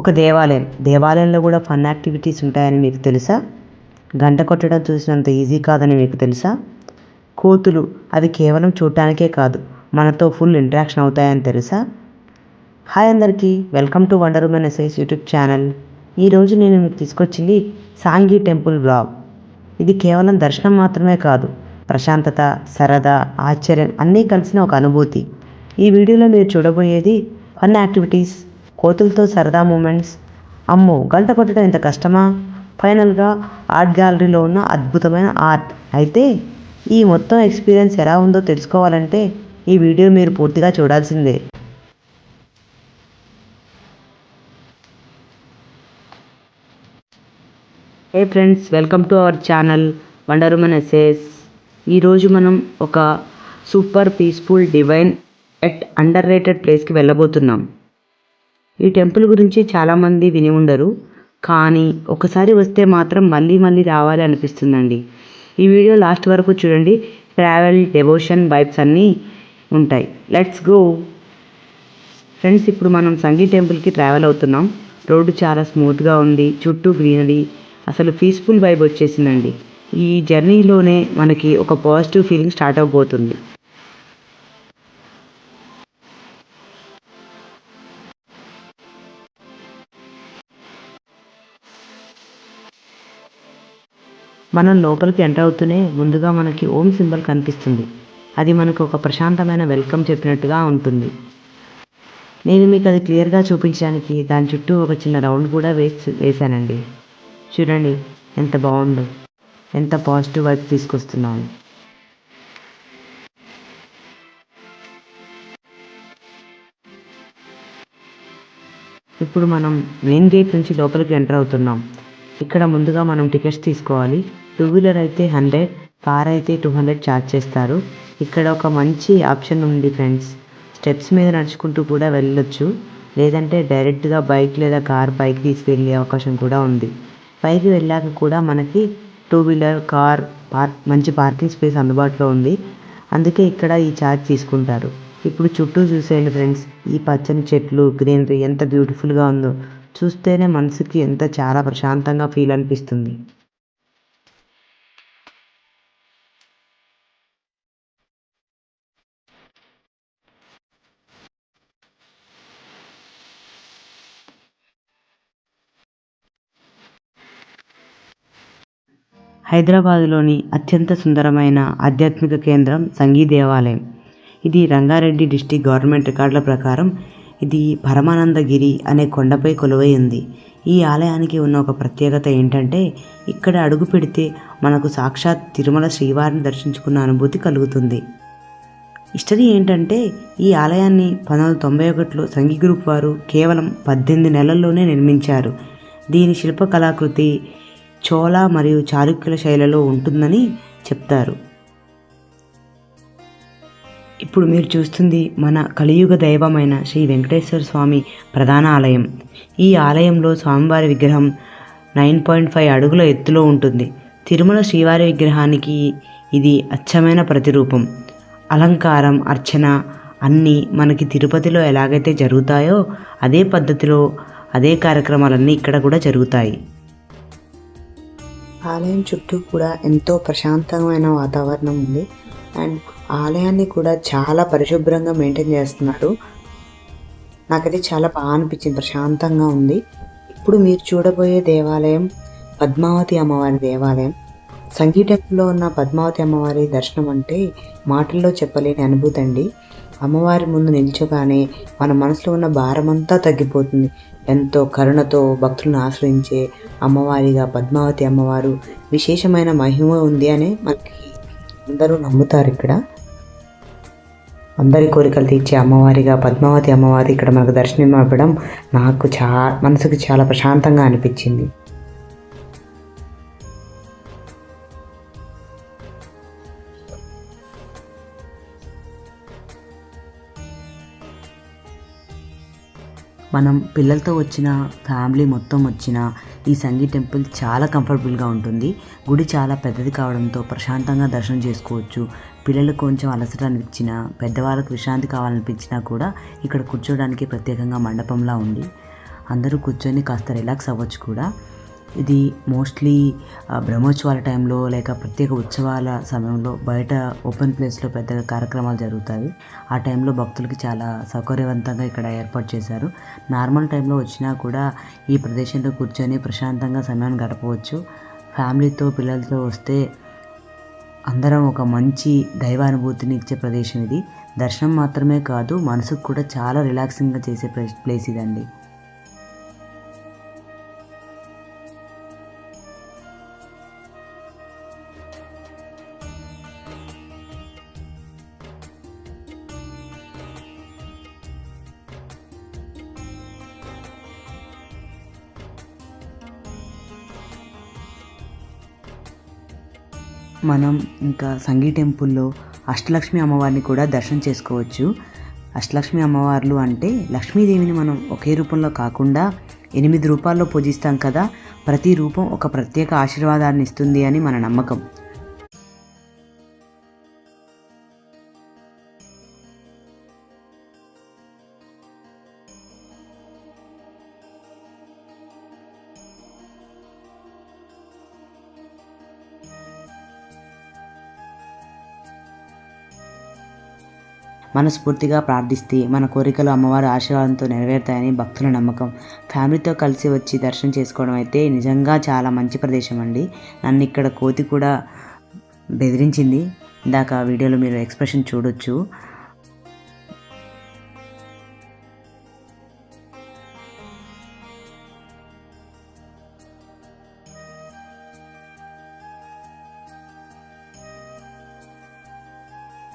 ఒక దేవాలయంలో కూడా ఫన్ యాక్టివిటీస్ ఉంటాయని మీకు తెలుసా? గంట కొట్టడం చూసినంత ఈజీ కాదని మీకు తెలుసా? కోతులు అవి కేవలం చూడటానికే కాదు, మనతో ఫుల్ ఇంటరాక్షన్ అవుతాయని తెలుసా? హాయ్ అందరికీ, welcome to wonder women SIs YouTube channel. ఈరోజు నేను మీకు తీసుకొచ్చింది సాంఘీ టెంపుల్ బ్లాగ్. ఇది కేవలం దర్శనం మాత్రమే కాదు, ప్రశాంతత, సరదా, ఆశ్చర్యం అన్నీ కలిసిన ఒక అనుభూతి. ఈ వీడియోలో మీరు చూడబోయేది ఫన్ యాక్టివిటీస్, కోతులతో సరదా మూమెంట్స్, అమ్మో గంట కొట్టడం ఇంత కష్టమా, ఫైనల్గా ఆర్ట్ గ్యాలరీలో ఉన్న అద్భుతమైన ఆర్ట్. అయితే ఈ మొత్తం ఎక్స్పీరియన్స్ ఎలా ఉందో తెలుసుకోవాలంటే ఈ వీడియో మీరు పూర్తిగా చూడాల్సిందే. హే friends, welcome to our channel wonder women essays. ఈరోజు మనం ఒక super peaceful, divine at under rated ప్లేస్కి వెళ్ళబోతున్నాం. ఈ టెంపుల్ గురించి చాలామంది విని ఉండరు, కానీ ఒకసారి వస్తే మాత్రం మళ్ళీ మళ్ళీ రావాలి అనిపిస్తుందండి. ఈ వీడియో లాస్ట్ వరకు చూడండి. ట్రావెల్, డెవోషన్ వైబ్స్ అన్నీ ఉంటాయి. Let's go friends. ఇప్పుడు మనం సంగీ టెంపుల్కి ట్రావెల్ అవుతున్నాం. రోడ్డు చాలా స్మూత్గా ఉంది, చుట్టూ గ్రీనరీ, అసలు పీస్ఫుల్ వైబ్ వచ్చేసిందండి. ఈ జర్నీలోనే మనకి ఒక పాజిటివ్ ఫీలింగ్ స్టార్ట్ అవబోతుంది. మనం లోపలికి ఎంటర్ అవుతూనే ముందుగా మనకి ఓం సింబల్ కనిపిస్తుంది. అది మనకు ఒక ప్రశాంతమైన వెల్కమ్ చెప్పినట్టుగా ఉంటుంది. నేను మీకు అది క్లియర్గా చూపించడానికి దాని చుట్టూ ఒక చిన్న రౌండ్ కూడా వేసానండి. చూడండి ఎంత బాగుందో, ఎంత పాజిటివ్ వైపు తీసుకొస్తున్నాను. ఇప్పుడు మనం మెయిన్ గేట్ నుంచి లోపలికి ఎంటర్ అవుతున్నాం. ఇక్కడ ముందుగా మనం టికెట్స్ తీసుకోవాలి. 2 వీలర్ అయితే 100, కార్ అయితే 200 ఛార్జ్ చేస్తారు. ఇక్కడ ఒక మంచి ఆప్షన్ ఉంది ఫ్రెండ్స్, స్టెప్స్ మీద నడుచుకుంటూ కూడా వెళ్ళొచ్చు, లేదంటే డైరెక్ట్గా బైక్ లేదా కార్ పైకి తీసుకెళ్ళే అవకాశం కూడా ఉంది. పైకి వెళ్ళాక కూడా మనకి 2 వీలర్, కార్ మంచి పార్కింగ్ స్పేస్ అందుబాటులో ఉంది. అందుకే ఇక్కడ ఈ ఛార్జ్ తీసుకుంటారు. ఇప్పుడు చుట్టూ చూసేయండి ఫ్రెండ్స్, ఈ పచ్చని చెట్లు, గ్రీనరీ ఎంత బ్యూటిఫుల్గా ఉందో. చూస్తేనే మనసుకి చాలా ప్రశాంతంగా ఫీల్ అనిపిస్తుంది. హైదరాబాద్లోని అత్యంత సుందరమైన ఆధ్యాత్మిక కేంద్రం సంగీ దేవాలయం. ఇది రంగారెడ్డి డిస్టిక్ గవర్నమెంట్ రికార్డుల ప్రకారం ఇది పరమానందగిరి అనే కొండపై కొలువై ఉంది. ఈ ఆలయానికి ఉన్న ఒక ప్రత్యేకత ఏంటంటే, ఇక్కడ అడుగు పెడితే మనకు సాక్షాత్ తిరుమల శ్రీవారిని దర్శించుకున్న అనుభూతి కలుగుతుంది. హిస్టరీ ఏంటంటే, ఈ ఆలయాన్ని 1991లో సంగీ గ్రూప్ వారు కేవలం 18 నెలల్లోనే నిర్మించారు. దీని శిల్పకళాకృతి చోళ మరియు చాళుక్యుల శైలిలో ఉంటుందని చెప్తారు. ఇప్పుడు మీరు చూస్తుంది మన కలియుగ దైవమైన శ్రీ వెంకటేశ్వర స్వామి ప్రధాన ఆలయం. ఈ ఆలయంలో స్వామివారి విగ్రహం 9.5 అడుగుల ఎత్తులో ఉంటుంది. తిరుమల శ్రీవారి విగ్రహానికి ఇది అచ్చమైన ప్రతిరూపం. అలంకారం, అర్చన అన్నీ మనకి తిరుపతిలో ఎలాగైతే జరుగుతాయో అదే పద్ధతిలో అదే కార్యక్రమాలన్నీ ఇక్కడ కూడా జరుగుతాయి. ఆలయం చుట్టూ కూడా ఎంతో ప్రశాంతమైన వాతావరణం ఉంది. అండ్ ఆలయాన్ని కూడా చాలా పరిశుభ్రంగా మెయింటైన్ చేస్తున్నారు. నాకైతే చాలా బాగా అనిపించింది, ప్రశాంతంగా ఉంది. ఇప్పుడు మీరు చూడబోయే దేవాలయం పద్మావతి అమ్మవారి దేవాలయం. సంగీ టెంపుల్లో ఉన్న పద్మావతి అమ్మవారి దర్శనం అంటే మాటల్లో చెప్పలేని అనుభూతి అండి. అమ్మవారి ముందు నిల్చోగానే మన మనసులో ఉన్న భారమంతా తగ్గిపోతుంది. ఎంతో కరుణతో భక్తులను ఆశ్రయించే అమ్మవారిగా పద్మావతి అమ్మవారు విశేషమైన మహిమ ఉంది అని మనకి అందరూ నమ్ముతారు. ఇక్కడ అందరి కోరికలు తీర్చే అమ్మవారిగా పద్మావతి అమ్మవారి ఇక్కడ మనకు దర్శనం ఇవ్వడం నాకు మనసుకు చాలా ప్రశాంతంగా అనిపించింది. మనం పిల్లలతో వచ్చిన, ఫ్యామిలీ మొత్తం వచ్చిన ఈ సంగీ టెంపుల్ చాలా కంఫర్టబుల్గా ఉంటుంది. గుడి చాలా పెద్దది కావడంతో ప్రశాంతంగా దర్శనం చేసుకోవచ్చు. పిల్లలకు కొంచెం అలసట అనిపించినా, పెద్దవాళ్ళకు విశ్రాంతి కావాలనిపించినా కూడా ఇక్కడ కూర్చోడానికి ప్రత్యేకంగా మండపంలా ఉంది. అందరూ కూర్చొని కాస్త రిలాక్స్ అవ్వచ్చు కూడా. ఇది మోస్ట్లీ బ్రహ్మోత్సవాల టైంలో లేక ప్రత్యేక ఉత్సవాల సమయంలో బయట ఓపెన్ ప్లేస్లో పెద్దగా కార్యక్రమాలు జరుగుతాయి. ఆ టైంలో భక్తులకి చాలా సౌకర్యవంతంగా ఇక్కడ ఏర్పాటు చేశారు. నార్మల్ టైంలో వచ్చినా కూడా ఈ ప్రదేశంలో కూర్చొని ప్రశాంతంగా సమయాన్ని గడపవచ్చు. ఫ్యామిలీతో పిల్లలతో వస్తే అందరం ఒక మంచి దైవానుభూతిని ఇచ్చే ప్రదేశం ఇది. దర్శనం మాత్రమే కాదు, మనసుకు కూడా చాలా రిలాక్సింగ్గా చేసే ప్లేస్ ఇదండి. మనం ఇంకా సంగీ టెంపుల్లో అష్టలక్ష్మి అమ్మవారిని కూడా దర్శనం చేసుకోవచ్చు. అష్టలక్ష్మి అమ్మవార్లు అంటే లక్ష్మీదేవిని మనం ఒకే రూపంలో కాకుండా 8 రూపాల్లో పూజిస్తాం కదా. ప్రతి రూపం ఒక ప్రత్యేక ఆశీర్వాదాన్ని ఇస్తుంది అని మన నమ్మకం. మనస్ఫూర్తిగా ప్రార్థిస్తే మన కోరికలు అమ్మవారి ఆశీర్వాదంతో నెరవేరుతాయని భక్తుల నమ్మకం. ఫ్యామిలీతో కలిసి వచ్చి దర్శనం చేసుకోవడం అయితే నిజంగా చాలా మంచి ప్రదేశం అండి. నన్ను ఇక్కడ కోతి కూడా బెదిరించింది. ఇందాక వీడియోలో మీరు ఎక్స్ప్రెషన్ చూడొచ్చు.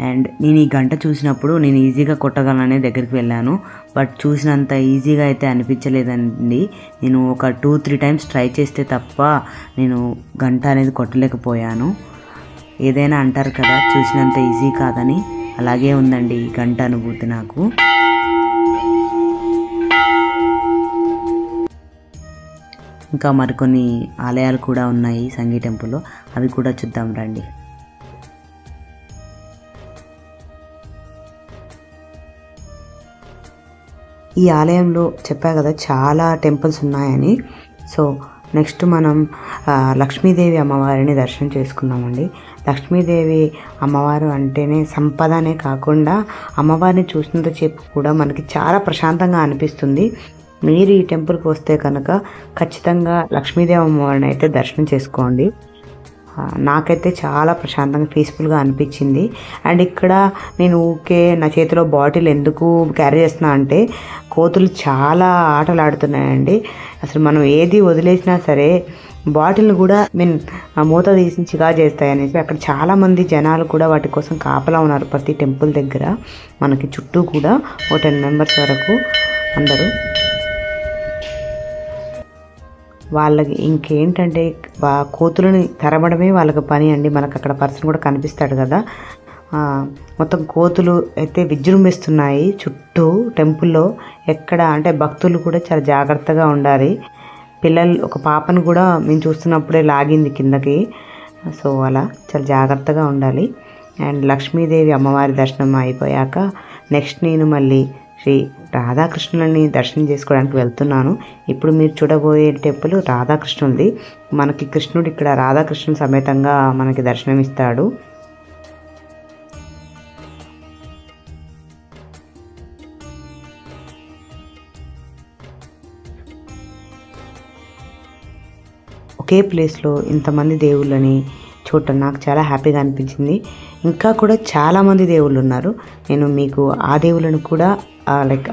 అండ్ నేను ఈ గంట చూసినప్పుడు నేను ఈజీగా కొట్టగలననే దగ్గరికి వెళ్ళాను. బట్ చూసినంత ఈజీగా అయితే అనిపించలేదండి. నేను ఒక 2-3 టైమ్స్ ట్రై చేస్తే తప్ప నేను గంట అనేది కొట్టలేకపోయాను. ఏదైనా అంటారు కదా, చూసినంత ఈజీ కాదని. అలాగే ఉందండి ఈ గంట అనుభూతి నాకు. ఇంకా మరికొన్ని ఆలయాలు కూడా ఉన్నాయి సంగీ టెంపుల్లో, అవి కూడా చూద్దాం రండి. ఈ ఆలయంలో చెప్పా కదా చాలా టెంపుల్స్ ఉన్నాయని. సో నెక్స్ట్ మనం లక్ష్మీదేవి అమ్మవారిని దర్శనం చేసుకున్నామండి. లక్ష్మీదేవి అమ్మవారు అంటేనే సంపదనే కాకుండా అమ్మవారిని చూసినంత సేపు కూడా మనకి చాలా ప్రశాంతంగా అనిపిస్తుంది. మీరు ఈ టెంపుల్కి వస్తే కనుక ఖచ్చితంగా లక్ష్మీదేవి అమ్మవారిని అయితే దర్శనం చేసుకోండి. నాకైతే చాలా ప్రశాంతంగా పీస్ఫుల్గా అనిపించింది. అండ్ ఇక్కడ నేను ఊకే నా చేతిలో బాటిల్ ఎందుకు క్యారీ చేస్తున్నా అంటే కోతులు చాలా ఆటలు ఆడుతున్నాయండి. అసలు మనం ఏది వదిలేసినా సరే బాటిల్ని కూడా మూత తీసి చిగా చేస్తాయనేసి అక్కడ చాలామంది జనాలు కూడా వాటి కోసం కాపలా ఉన్నారు ప్రతి టెంపుల్ దగ్గర. మనకి చుట్టూ కూడా 10 మెంబర్స్ వరకు అందరూ. వాళ్ళకి ఇంకేంటంటే కోతులని తరమడమే వాళ్ళకి పని అండి. మనకు అక్కడ పర్సన్ కూడా కనిపిస్తాడు కదా. మొత్తం కోతులు అయితే విజృంభిస్తున్నాయి చుట్టూ టెంపుల్లో. ఎక్కడ అంటే భక్తులు కూడా చాలా జాగ్రత్తగా ఉండాలి. పిల్లలు ఒక పాపను కూడా మేము చూస్తున్నప్పుడే లాగింది కిందకి. సో అలా చాలా జాగ్రత్తగా ఉండాలి. అండ్ లక్ష్మీదేవి అమ్మవారి దర్శనం అయిపోయాక నెక్స్ట్ నేను మళ్ళీ శ్రీ రాధాకృష్ణులని దర్శనం చేసుకోవడానికి వెళ్తున్నాను. ఇప్పుడు మీరు చూడబోయే టెంపుల్ రాధాకృష్ణుడిది. మనకి కృష్ణుడు ఇక్కడ రాధాకృష్ణుడు సమేతంగా మనకి దర్శనమిస్తాడు. ఒకే ప్లేస్లో ఇంతమంది దేవుళ్ళని చూడటం నాకు చాలా హ్యాపీగా అనిపించింది. ఇంకా కూడా చాలామంది దేవుళ్ళు ఉన్నారు. నేను మీకు ఆ దేవుళ్ళను కూడా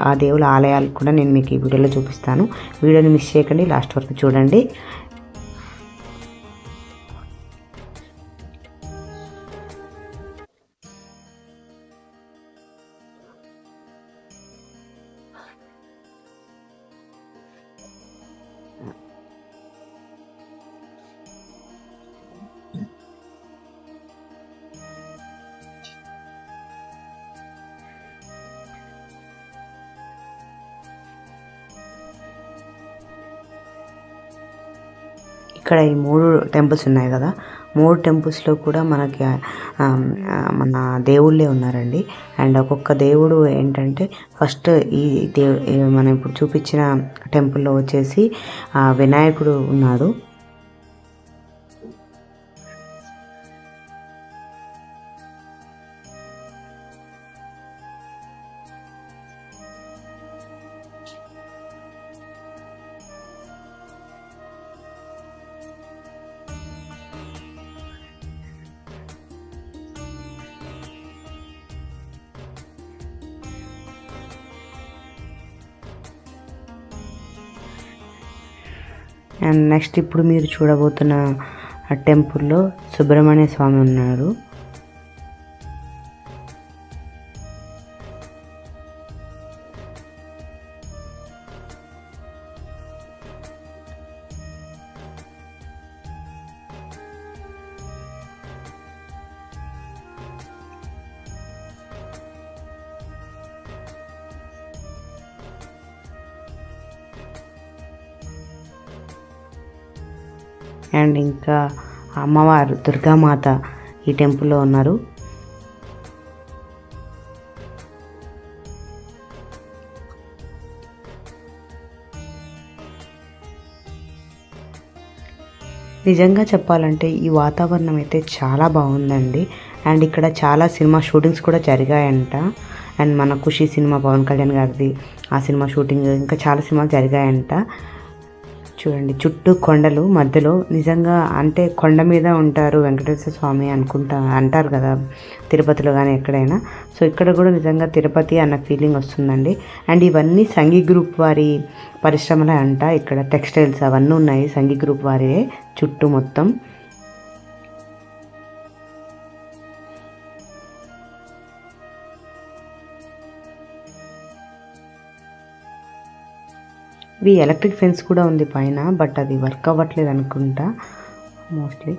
ఆ దేవుళ్ళ ఆలయాలు కూడా నేను మీకు ఈ వీడియోలో చూపిస్తాను. వీడియోని మిస్ చేయకండి, లాస్ట్ వరకు చూడండి. ఇక్కడ ఈ 3 టెంపుల్స్ ఉన్నాయి కదా, మూడు టెంపుల్స్లో కూడా మనకి మన దేవుళ్ళే ఉన్నారండి. అండ్ ఒక్కొక్క దేవుడు ఏంటంటే ఫస్ట్ మనం ఇప్పుడు చూపించిన టెంపుల్లో వచ్చేసి వినాయకుడు ఉన్నాడు. అండ్ నెక్స్ట్ ఇప్పుడు మీరు చూడబోతున్న ఆ టెంపుల్లో సుబ్రహ్మణ్య స్వామి ఉన్నారు. అండ్ ఇంకా అమ్మవారు దుర్గామాత ఈ టెంపుల్లో ఉన్నారు. నిజంగా చెప్పాలంటే ఈ వాతావరణం అయితే చాలా బాగుందండి. అండ్ ఇక్కడ చాలా సినిమా షూటింగ్స్ కూడా జరిగాయంట. అండ్ మన ఖుషి సినిమా పవన్ కళ్యాణ్ గారిది ఆ సినిమా షూటింగ్ ఇంకా చాలా సినిమాలు జరిగాయంట. చూడండి చుట్టూ కొండలు, మధ్యలో నిజంగా అంటే కొండ మీద ఉంటారు వెంకటేశ్వర స్వామి అంటారు కదా తిరుపతిలో కానీ ఎక్కడైనా. సో ఇక్కడ కూడా నిజంగా తిరుపతి అన్న ఫీలింగ్ వస్తుందండి. అండ్ ఇవన్నీ సంఘీ గ్రూప్ వారి పరిశ్రమలే అంట. ఇక్కడ టెక్స్టైల్స్ అవన్నీ ఉన్నాయి సంఘీ గ్రూప్ వారియే చుట్టూ మొత్తం. ఇవి ఎలక్ట్రిక్ ఫెన్స్ కూడా ఉంది పైన, బట్ అది వర్క్ అవ్వట్లేదు అనుకుంటా మోస్ట్లీ.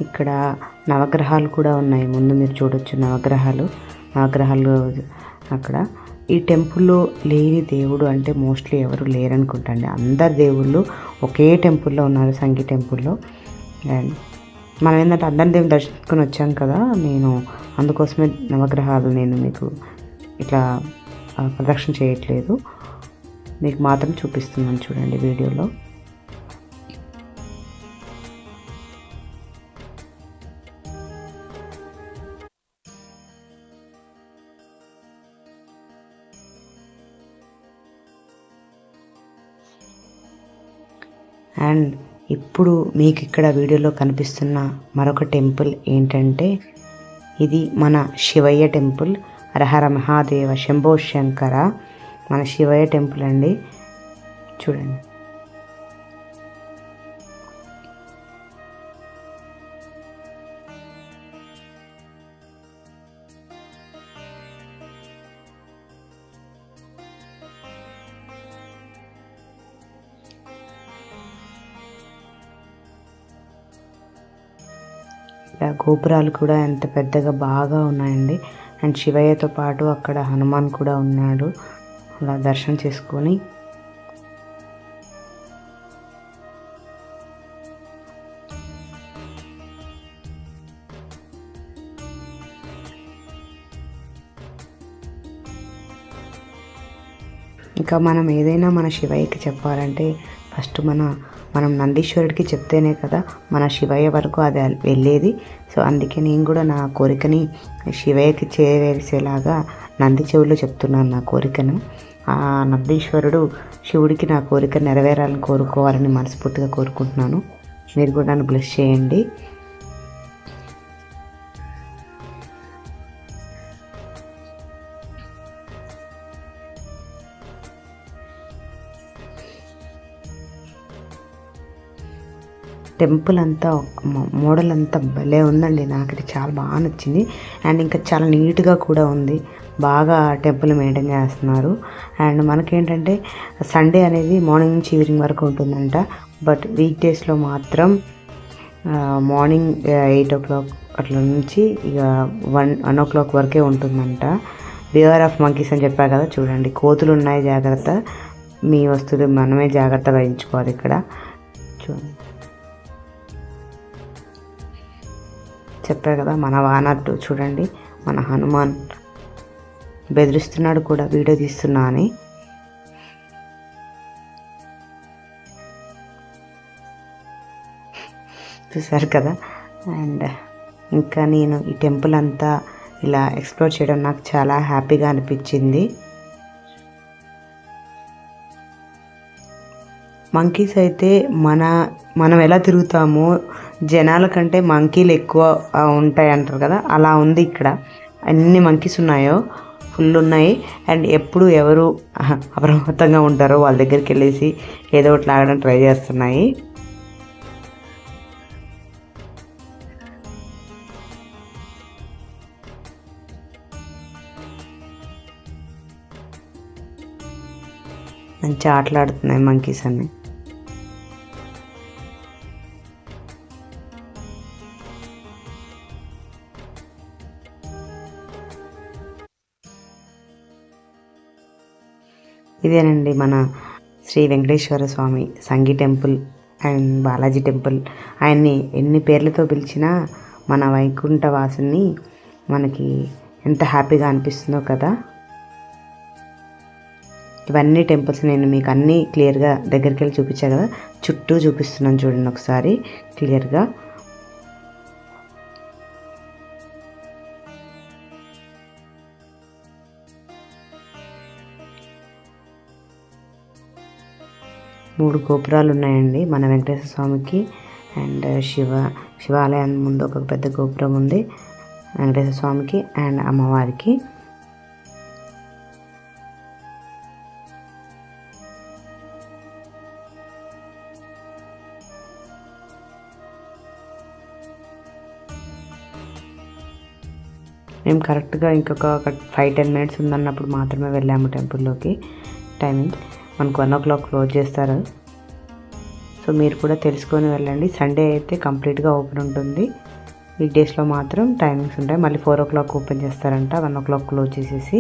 ఇక్కడ నవగ్రహాలు కూడా ఉన్నాయి, ముందు మీరు చూడొచ్చు నవగ్రహాలు అక్కడ. ఈ టెంపుల్లో లేని దేవుడు అంటే మోస్ట్లీ ఎవరు లేరనుకుంటా అండి. అందరు దేవుళ్ళు ఒకే టెంపుల్లో ఉన్నారు, సంగీ టెంపుల్లో. అండ్ మనం ఏంటంటే అందరి దేవుని దర్శించుకొని వచ్చాం కదా, నేను అందుకోసమే నవగ్రహాలు నేను మీకు ఇట్లా ప్రదక్షిణ చేయట్లేదు, మీకు మాత్రం చూపిస్తున్నాను చూడండి వీడియోలో. అండ్ ఇప్పుడు మీకు ఇక్కడ వీడియోలో కనిపిస్తున్న మరొక టెంపుల్ ఏంటంటే ఇది మన శివయ్య టెంపుల్. హరహర మహాదేవ శంభో శంకర, మన శివయ్య టెంపుల్ అండి. చూడండి గోపురాలు కూడా ఎంత పెద్దగా బాగా ఉన్నాయండి. అండ్ శివయ్యతో పాటు అక్కడ హనుమాన్ కూడా ఉన్నాడు. అలా దర్శనం చేసుకొని ఇంకా మనం ఏదైనా మన శివయ్యకి చెప్పాలంటే ఫస్ట్ మనం నందీశ్వరుడికి చెప్తేనే కదా మన శివయ్య వరకు అది వెళ్ళేది. సో అందుకే నేను కూడా నా కోరికని శివయ్యకి చేరేసేలాగా నంది చెవుల్లో చెప్తున్నాను నా కోరికను. ఆ నందీశ్వరుడు శివుడికి నా కోరిక నెరవేరాలని కోరుకోవాలని మనస్ఫూర్తిగా కోరుకుంటున్నాను. మీరు కూడా నన్ను బ్లెస్ చేయండి. టెంపుల్ అంతా మోడల్ అంతా భలే ఉందండి, నాకైతే చాలా బాగా నచ్చింది. అండ్ ఇంకా చాలా నీట్గా కూడా ఉంది, బాగా టెంపుల్ మెయింటైన్ చేస్తున్నారు. అండ్ మనకేంటంటే సండే అనేది మార్నింగ్ నుంచి ఈవినింగ్ వరకు ఉంటుందంట, బట్ వీక్ డేస్లో మాత్రం మార్నింగ్ 8 o'clock అట్లా నుంచి ఇక 1 o'clock వరకే ఉంటుందంట. బివేర్ ఆఫ్ మంకీస్ అని చెప్పా కదా, చూడండి కోతులు ఉన్నాయి, జాగ్రత్త, మీ వస్తువులు మనమే జాగ్రత్తగా వహించుకోవాలి ఇక్కడ. చూడండి చెప్పా కదా మన వానర్ చూడండి, మన హనుమాన్ బెదిరిస్తున్నాడు కూడా వీడియో తీస్తున్నా అని. చూసారు కదా. అండ్ ఇంకా నేను ఈ టెంపుల్ అంతా ఇలా ఎక్స్ప్లోర్ చేయడం నాకు చాలా హ్యాపీగా అనిపించింది. మంకీస్ అయితే మనం ఎలా తిరుగుతామో జనాల కంటే మంకీలు ఎక్కువ ఉంటాయి అంటారు కదా, అలా ఉంది ఇక్కడ. ఎన్ని మంకీస్ ఉన్నాయో ఫుల్ ఉన్నాయి. అండ్ ఎప్పుడు ఎవరు అప్రమత్తంగా ఉంటారో వాళ్ళ దగ్గరికి వెళ్ళేసి ఏదో ఒకటి లాగడం ట్రై చేస్తున్నాయి. మంచి ఆటలాడుతున్నాయి మంకీస్ అన్ని. ఇదేనండి మన శ్రీ వెంకటేశ్వర స్వామి సంగీ టెంపుల్ అండ్ బాలాజీ టెంపుల్. ఆయన్ని ఎన్ని పేర్లతో పిలిచినా మన వైకుంఠ వాసుని మనకి ఎంత హ్యాపీగా అనిపిస్తుందో కదా. ఇవన్నీ టెంపుల్స్ నేను మీకు అన్నీ క్లియర్గా దగ్గరికి వెళ్ళి చూపించాను కదా, చుట్టూ చూపిస్తున్నాను చూడండి ఒకసారి క్లియర్గా. మూడు గోపురాలు ఉన్నాయండి మన వెంకటేశ్వర స్వామికి. అండ్ శివాలయం ముందు ఒక పెద్ద గోపురం ఉంది వెంకటేశ్వర స్వామికి అండ్ అమ్మవారికి. మేము కరెక్ట్గా ఇంకొక 5-10 మినిట్స్ ఉందన్నప్పుడు మాత్రమే వెళ్ళాము టెంపుల్లోకి. టైమింగ్ మనకు 1 o'clock క్లోజ్ చేస్తారు. సో మీరు కూడా తెలుసుకొని వెళ్ళండి. సండే అయితే కంప్లీట్గా ఓపెన్ ఉంటుంది. వీక్ డేస్లో మాత్రం టైమింగ్స్ ఉంటాయి. మళ్ళీ 4 o'clock ఓపెన్ చేస్తారంట, 1 o'clock క్లోజ్ చేసేసి.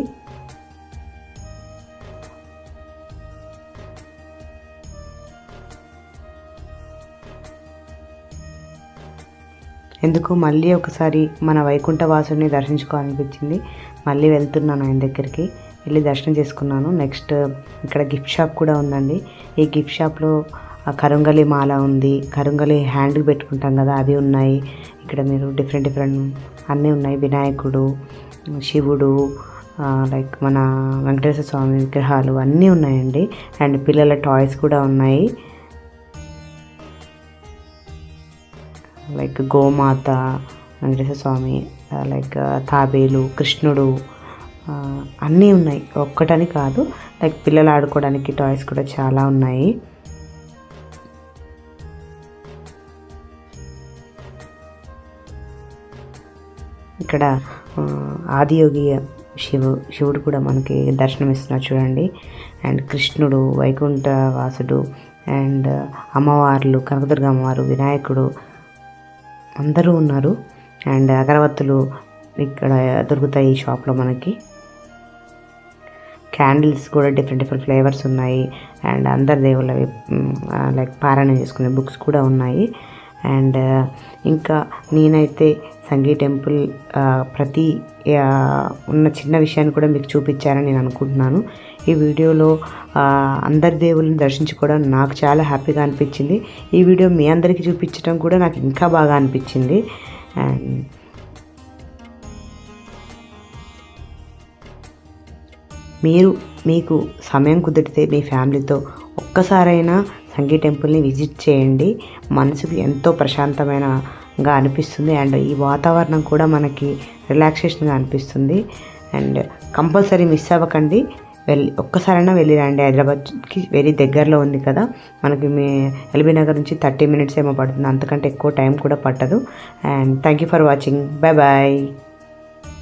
ఎందుకు మళ్ళీ ఒకసారి మన వైకుంఠ వాసుని దర్శించుకోవాలనిపించింది. మళ్ళీ వెళ్తున్నాను ఆయన దగ్గరికి, వెళ్ళి దర్శనం చేసుకున్నాను. నెక్స్ట్ ఇక్కడ గిఫ్ట్ షాప్ కూడా ఉందండి. ఈ గిఫ్ట్ షాప్లో కరుంగలి మాల ఉంది, కరుంగలి హ్యాండ్కి పెట్టుకుంటాం కదా అవి ఉన్నాయి. ఇక్కడ మీరు డిఫరెంట్ అన్నీ ఉన్నాయి. వినాయకుడు, శివుడు, లైక్ మన వెంకటేశ్వర స్వామి విగ్రహాలు అన్నీ ఉన్నాయండి. అండ్ పిల్లల టాయ్స్ కూడా ఉన్నాయి. లైక్ గోమాత, వెంకటేశ్వర స్వామి, లైక్ తాబేలు, కృష్ణుడు అన్నీ ఉన్నాయి. ఒక్కటని కాదు, లైక్ పిల్లలు ఆడుకోవడానికి టాయ్స్ కూడా చాలా ఉన్నాయి. ఇక్కడ ఆదియోగి శివుడు కూడా మనకి దర్శనం ఇస్తున్నారు చూడండి. అండ్ కృష్ణుడు, వైకుంఠ వాసుడు, అండ్ అమ్మవార్లు, కనకదుర్గ అమ్మవారు, వినాయకుడు అందరూ ఉన్నారు. అండ్ అగరవత్తులు ఇక్కడ దొరుకుతాయి ఈ షాప్లో మనకి. క్యాండిల్స్ కూడా డిఫరెంట్ ఫ్లేవర్స్ ఉన్నాయి. అండ్ అందరి దేవుళ్ళ లైక్ పారాయణ చేసుకునే బుక్స్ కూడా ఉన్నాయి. అండ్ ఇంకా నేనైతే సంగీ టెంపుల్ ప్రతి ఉన్న చిన్న విషయాన్ని కూడా మీకు చూపించారని నేను అనుకుంటున్నాను. ఈ వీడియోలో అందరి దేవుళ్ళని దర్శించుకోవడం నాకు చాలా హ్యాపీగా అనిపించింది. ఈ వీడియో మీ అందరికీ చూపించడం కూడా నాకు ఇంకా బాగా అనిపించింది. అండ్ మీకు సమయం కుదిరితే మీ ఫ్యామిలీతో ఒక్కసారైనా సంగీ టెంపుల్ని విజిట్ చేయండి. మనసుకు ఎంతో ప్రశాంతమైనగా అనిపిస్తుంది. అండ్ ఈ వాతావరణం కూడా మనకి రిలాక్సేషన్గా అనిపిస్తుంది. అండ్ కంపల్సరీ మిస్ అవ్వకండి, ఒక్కసారైనా వెళ్ళి రండి. హైదరాబాద్కి వెరీ దగ్గరలో ఉంది కదా మనకి. ఎల్బీ నగర్ నుంచి 30 minutes ఏమో పడుతుంది, అంతకంటే ఎక్కువ టైం కూడా పట్టదు. And thank you for watching. Bye.